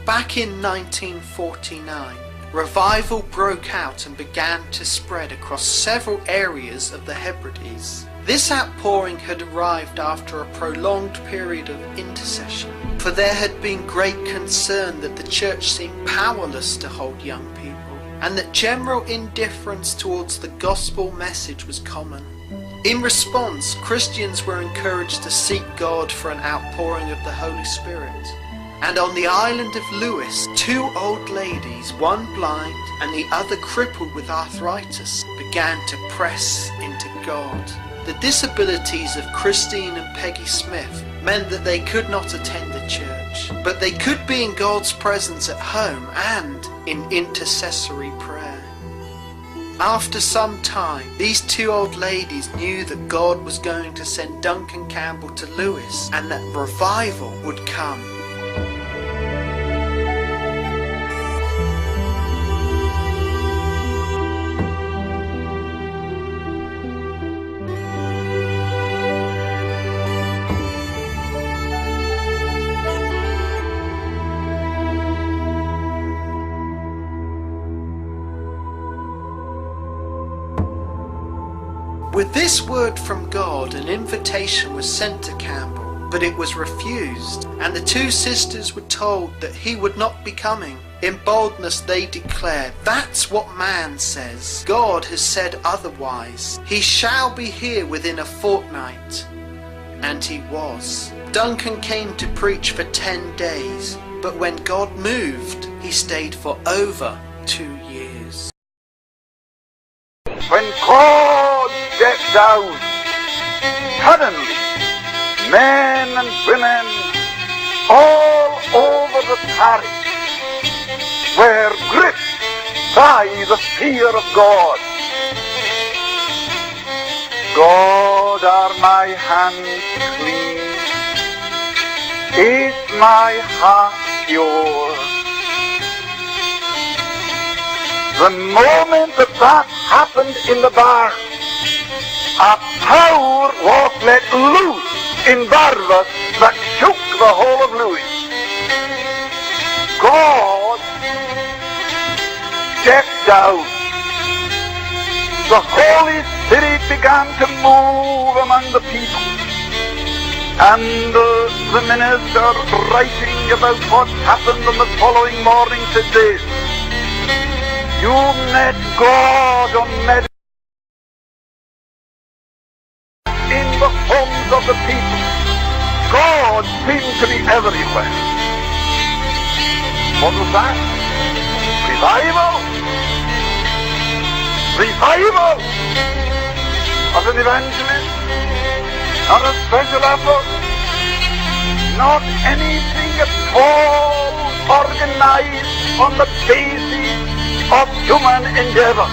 Back in 1949, revival broke out and began to spread across several areas of the Hebrides. This outpouring had arrived after a prolonged period of intercession, for there had been great concern that the church seemed powerless to hold young people, and that general indifference towards the gospel message was common. In response, Christians were encouraged to seek God for an outpouring of the Holy Spirit. And on the island of Lewis, 2 old ladies, one blind and the other crippled with arthritis, began to press into God. The disabilities of Christine and Peggy Smith meant that they could not attend the church, but they could be in God's presence at home and in intercessory prayer. After some time, these 2 old ladies knew that God was going to send Duncan Campbell to Lewis and that revival would come. With this word from God, an invitation was sent to Campbell, but it was refused, and the 2 sisters were told that he would not be coming. In boldness they declared, "That's what man says. God has said otherwise. He shall be here within a fortnight." And he was. Duncan came to preach for 10 days, but when God moved, he stayed for over 2 years. When God stepped down, suddenly men and women all over the parish were gripped by the fear of God. God, are my hands clean? Is my heart pure? The moment that happened in the barn, a power was let loose in Barvas that shook the whole of Lewis. God stepped down. The Holy Spirit began to move among the people. And the minister, writing about what happened on the following morning, said this: "You met God on in the homes of the people. God seemed to be everywhere." What was that? Revival. Revival. As an evangelist, not a special effort, not anything at all organized on the basis of human endeavor,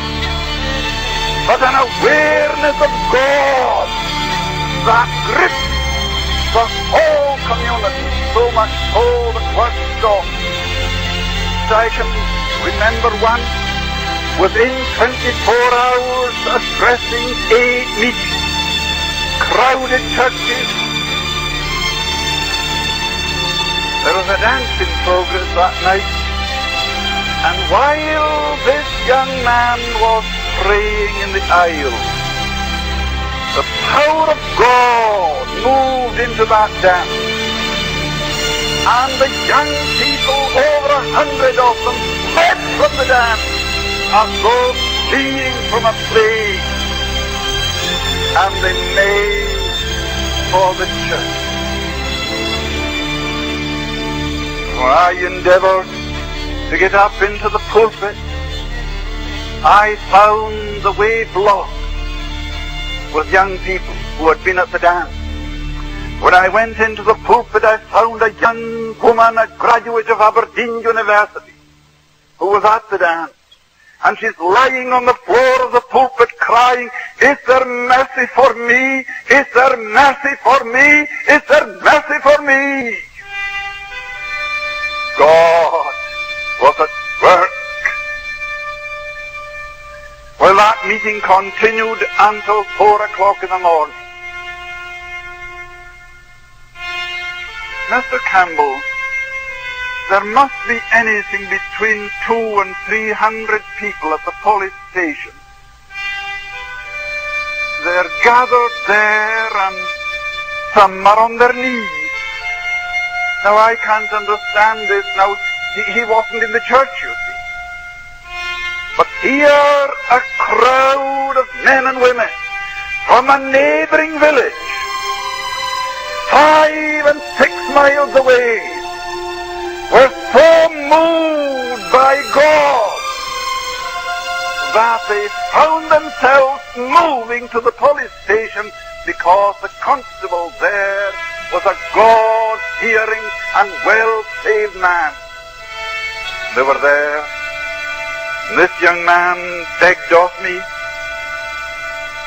but an awareness of God that gripped the whole community, so much so that was stopped. I can remember once, within 24 hours, addressing 8 meetings, crowded churches. There was a dance in progress that night, and while this young man was praying in the aisle, the power of God moved into that dance, and the young people, over 100 of them, fled from the dance as though fleeing from a plague, and they made for the church. When I endeavored to get up into the pulpit, I found the way blocked with young people who had been at the dance. When I went into the pulpit, I found a young woman, a graduate of Aberdeen University, who was at the dance. And she's lying on the floor of the pulpit crying, "Is there mercy for me? Is there mercy for me? Is there mercy for me?" God was at work. Well, that meeting continued until 4 o'clock in the morning. Mr. Campbell there must be anything between 200 and 300 people at the police station. They're gathered there and some are on their knees. Now I can't understand this. Now he wasn't in the church, you see. But here a crowd of men and women from a neighboring village, 5 and 6 miles away, were so moved by God that they found themselves moving to the police station because the constable there was a God-fearing and well-saved man. They were there, and this young man begged of me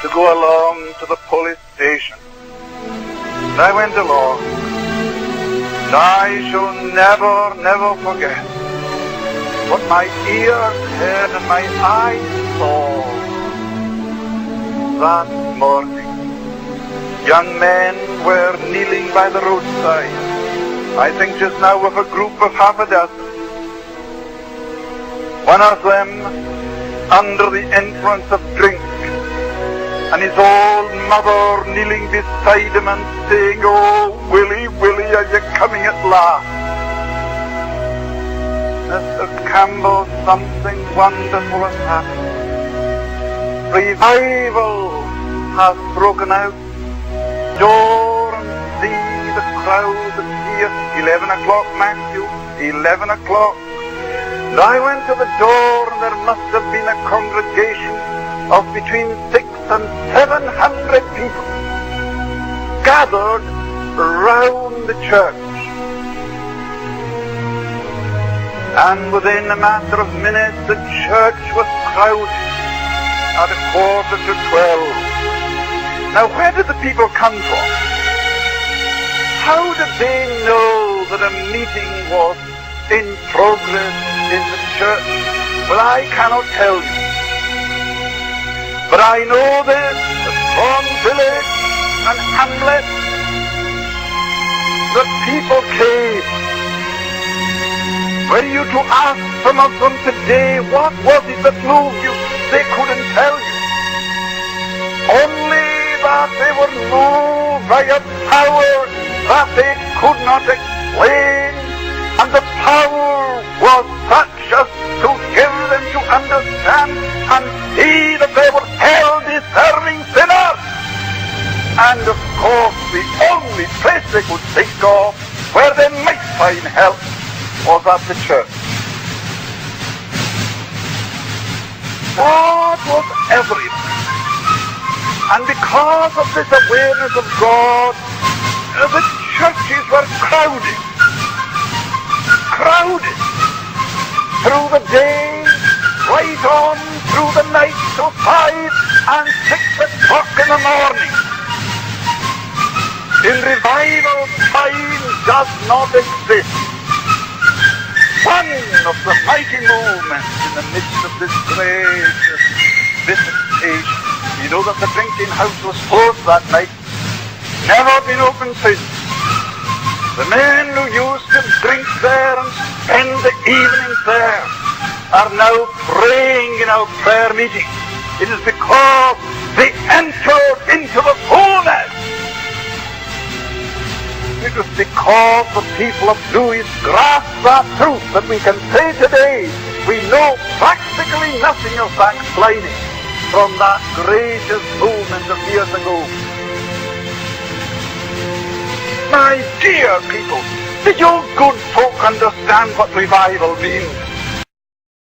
to go along to the police station. And I went along, and I shall never forget what my ears heard and my eyes saw that morning. Young men were kneeling by the roadside. I think just now of a group of half a dozen. One of them under the influence of drink, and his old mother kneeling beside him and saying, "Oh, Willie, Willie, are you coming at last?" Mr. Campbell, something wonderful has happened. Revival has broken out. Door and see the crowd that's here. 11 o'clock, Matthew, 11 o'clock. And I went to the door, and there must have been a congregation of between 600 and 700 people gathered around the church. And within a matter of minutes, the church was crowded at 11:45. Now, where did the people come from? How did they know that a meeting was in progress in the church? Well, I cannot tell you. But I know this, that from village and hamlet, the people came. Were you to ask some of them today, what was it that moved you? They couldn't tell you. Only that they were moved by a power that they could not explain, and the power was such as to give them to understand and see that they were hell-deserving sinners. And of course, the only place they could think of where they might find help was at the church. God was everywhere. And because of this awareness of God, the churches were crowded. Through the day, right on through the night till 5 and 6 o'clock in the morning. In revival, time does not exist. One of the mighty movements in the midst of this great visitation. You know that the drinking house was closed that night, never been opened since. The men who used to drink there and spend the evenings there are now praying in our prayer meeting. It is because they entered into the fullness. It was because the people of Louis grasped that truth that we can say today we know practically nothing of backsliding from that gracious movement of years ago. My dear people, did you good folk understand what revival means?